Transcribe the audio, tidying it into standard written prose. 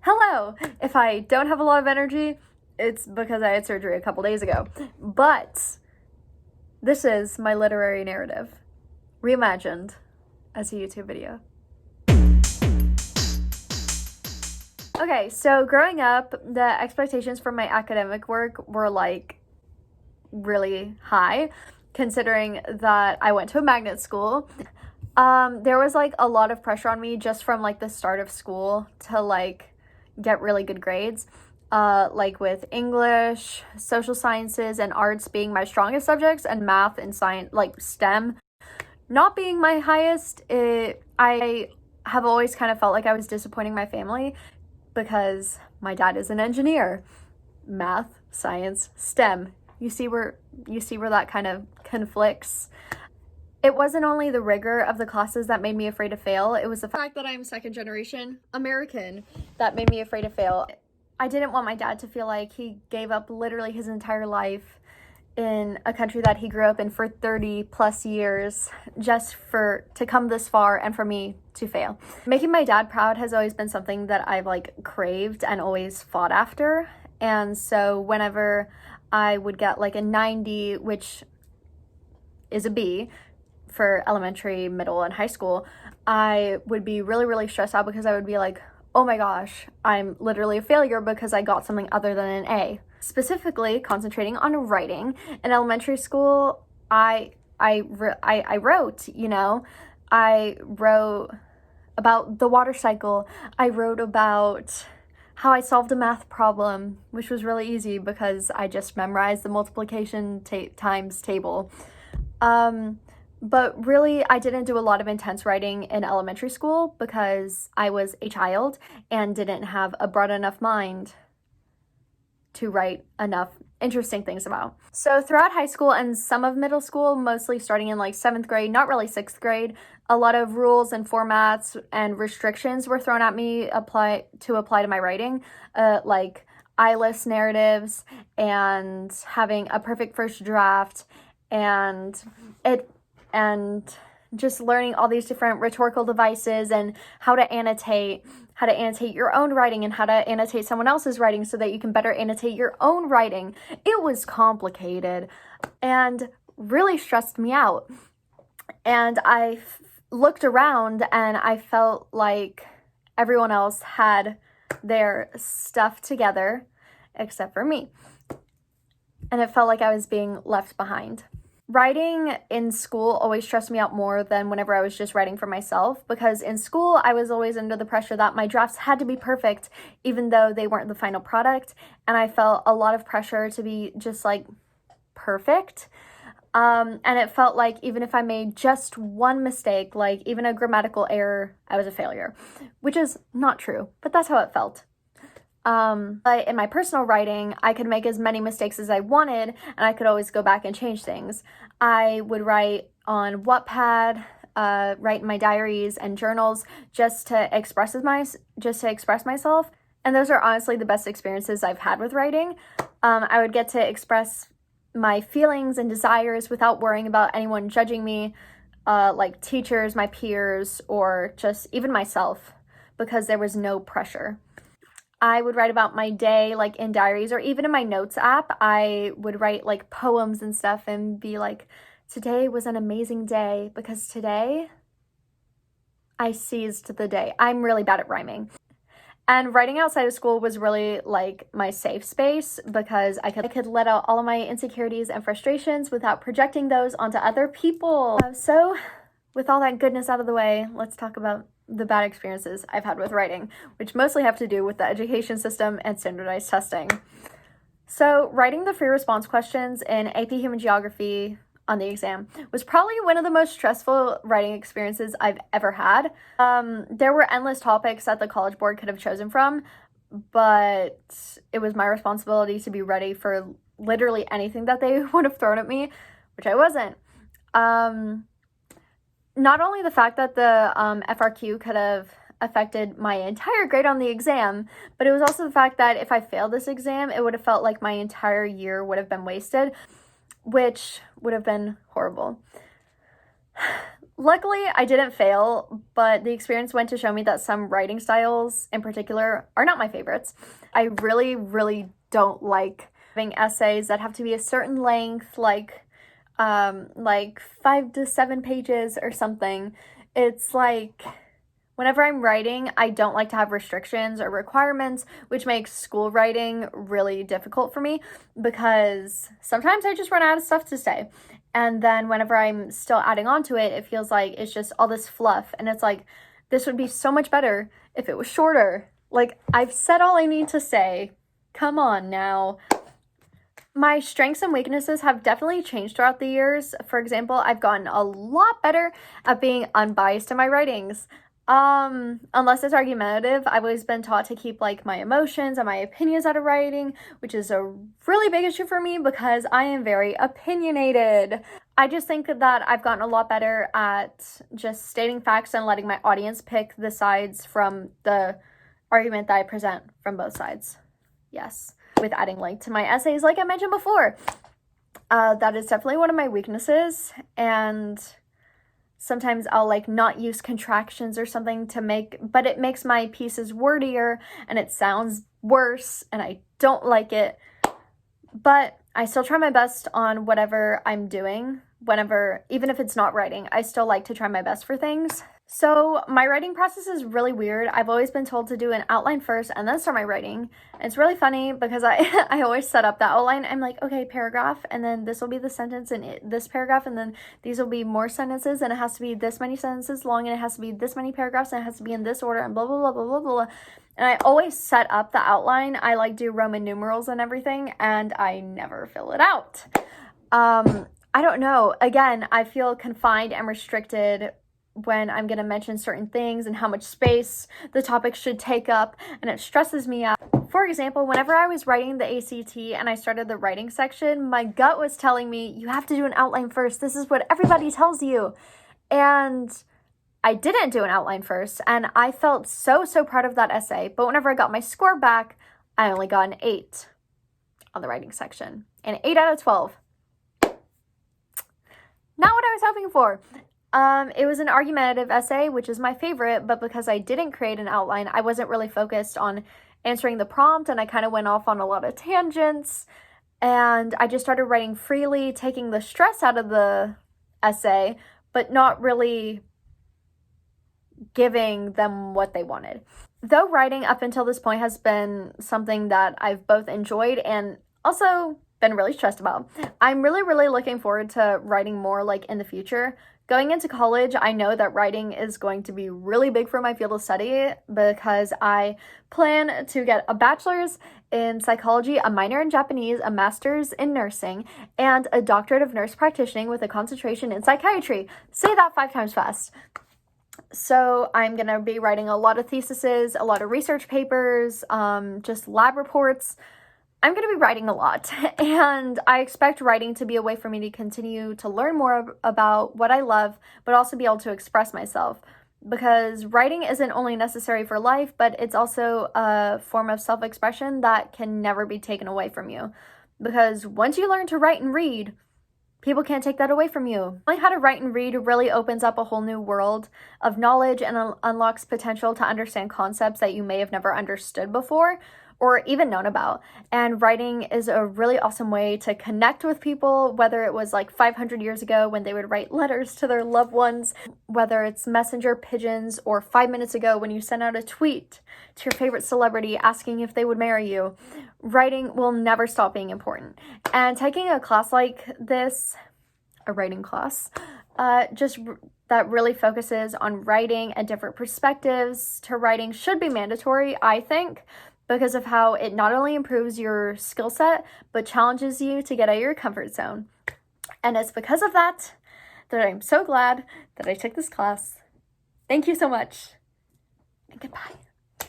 Hello! If I don't have a lot of energy, it's because I had surgery a couple days ago. But this is my literary narrative, reimagined as a YouTube video. Okay, so growing up, the expectations for my academic work were like really high, considering that I went to a magnet school. There was like a lot of pressure on me just from like the start of school to like get really good grades. Like with English, social sciences, and arts being my strongest subjects, and math and science, like STEM, not being my highest. I have always kind of felt like I was disappointing my family because my dad is an engineer. Math, science, STEM. You see where that kind of conflicts. It wasn't only the rigor of the classes that made me afraid to fail, it was the fact that I'm second generation American that made me afraid to fail. I didn't want my dad to feel like he gave up literally his entire life in a country that he grew up in for 30 plus years just to come this far and for me to fail. Making my dad proud has always been something that I've like craved and always fought after. And so whenever I would get like a 90, which is a B, for elementary, middle, and high school, I would be really, really stressed out because I would be like, oh my gosh, I'm literally a failure because I got something other than an A. Specifically, concentrating on writing. In elementary school, I wrote, I wrote about the water cycle. I wrote about how I solved a math problem, which was really easy because I just memorized the multiplication times table. But really, I didn't do a lot of intense writing in elementary school because I was a child and didn't have a broad enough mind to write enough interesting things about. So throughout high school and some of middle school, mostly starting in like 7th grade, not really 6th grade, a lot of rules and formats and restrictions were thrown at me to apply to my writing, like eyeless narratives and having a perfect first draft and just learning all these different rhetorical devices and how to annotate your own writing and how to annotate someone else's writing so that you can better annotate your own writing. It was complicated and really stressed me out. And I looked around and I felt like everyone else had their stuff together except for me. And it felt like I was being left behind. Writing in school always stressed me out more than whenever I was just writing for myself, because in school I was always under the pressure that my drafts had to be perfect even though they weren't the final product, and I felt a lot of pressure to be just like perfect. And it felt like even if I made just one mistake, like even a grammatical error, I was a failure, which is not true, but that's how it felt. But in my personal writing, I could make as many mistakes as I wanted, and I could always go back and change things. I would write on Wattpad, write in my diaries and journals just to express myself. And those are honestly the best experiences I've had with writing. I would get to express my feelings and desires without worrying about anyone judging me, like teachers, my peers, or just even myself, because there was no pressure. I would write about my day, like in diaries, or even in my notes app, I would write like poems and stuff and be like, today was an amazing day because today I seized the day. I'm really bad at rhyming. And writing outside of school was really like my safe space because I could let out all of my insecurities and frustrations without projecting those onto other people. So with all that goodness out of the way, let's talk about the bad experiences I've had with writing, which mostly have to do with the education system and standardized testing. So writing the free response questions in AP Human Geography on the exam was probably one of the most stressful writing experiences I've ever had. There were endless topics that the College Board could have chosen from, but it was my responsibility to be ready for literally anything that they would have thrown at me, which I wasn't. Not only the fact that the FRQ could have affected my entire grade on the exam, but it was also the fact that if I failed this exam, it would have felt like my entire year would have been wasted, which would have been horrible. Luckily, I didn't fail, but the experience went to show me that some writing styles in particular are not my favorites. I really, really don't like having essays that have to be a certain length, like 5 to 7 pages or something. It's like whenever I'm writing, I don't like to have restrictions or requirements, which makes school writing really difficult for me because sometimes I just run out of stuff to say. And then whenever I'm still adding on to it, it feels like it's just all this fluff. And it's like, this would be so much better if it was shorter. Like, I've said all I need to say. Come on now. My strengths and weaknesses have definitely changed throughout the years. For example, I've gotten a lot better at being unbiased in my writings. Unless it's argumentative, I've always been taught to keep like my emotions and my opinions out of writing, which is a really big issue for me because I am very opinionated. I just think that I've gotten a lot better at just stating facts and letting my audience pick the sides from the argument that I present from both sides. Yes, with adding length to my essays, like I mentioned before. That is definitely one of my weaknesses, and sometimes I'll like not use contractions or something but it makes my pieces wordier and it sounds worse and I don't like it. But I still try my best on whatever I'm doing, even if it's not writing, I still like to try my best for things. So my writing process is really weird. I've always been told to do an outline first and then start my writing. And it's really funny because I always set up that outline. I'm like, okay, paragraph, and then this will be the sentence in this paragraph, and then these will be more sentences, and it has to be this many sentences long, and it has to be this many paragraphs, and it has to be in this order, and blah, blah, blah, blah, blah, blah. And I always set up the outline. I like do Roman numerals and everything, and I never fill it out. I don't know. Again, I feel confined and restricted when I'm going to mention certain things and how much space the topic should take up, and it stresses me out. For example, whenever I was writing the ACT and I started the writing section, my gut was telling me, you have to do an outline first. This is what everybody tells you. And I didn't do an outline first, and I felt so proud of that essay. But whenever I got my score back, I only got an 8 on the writing section. An 8 out of 12. Not what I was hoping for. It was an argumentative essay, which is my favorite, but because I didn't create an outline, I wasn't really focused on answering the prompt, and I kind of went off on a lot of tangents, and I just started writing freely, taking the stress out of the essay, but not really giving them what they wanted. Though writing up until this point has been something that I've both enjoyed and also been really stressed about, I'm really looking forward to writing more like in the future. Going into college, I know that writing is going to be really big for my field of study because I plan to get a bachelor's in psychology, a minor in Japanese, a master's in nursing, and a doctorate of nurse practitioning with a concentration in psychiatry. Say that 5 times fast. So I'm going to be writing a lot of theses, a lot of research papers, just lab reports. I'm going to be writing a lot, and I expect writing to be a way for me to continue to learn more about what I love, but also be able to express myself, because writing isn't only necessary for life, but it's also a form of self-expression that can never be taken away from you, because once you learn to write and read, people can't take that away from you. Learning how to write and read really opens up a whole new world of knowledge and unlocks potential to understand concepts that you may have never understood before or even known about. And writing is a really awesome way to connect with people, whether it was like 500 years ago when they would write letters to their loved ones, whether it's messenger pigeons, or 5 minutes ago when you sent out a tweet to your favorite celebrity asking if they would marry you. Writing will never stop being important. And taking a class like this, a writing class, that really focuses on writing and different perspectives to writing should be mandatory, I think, because of how it not only improves your skill set, but challenges you to get out of your comfort zone. And it's because of that I'm so glad that I took this class. Thank you so much, and goodbye.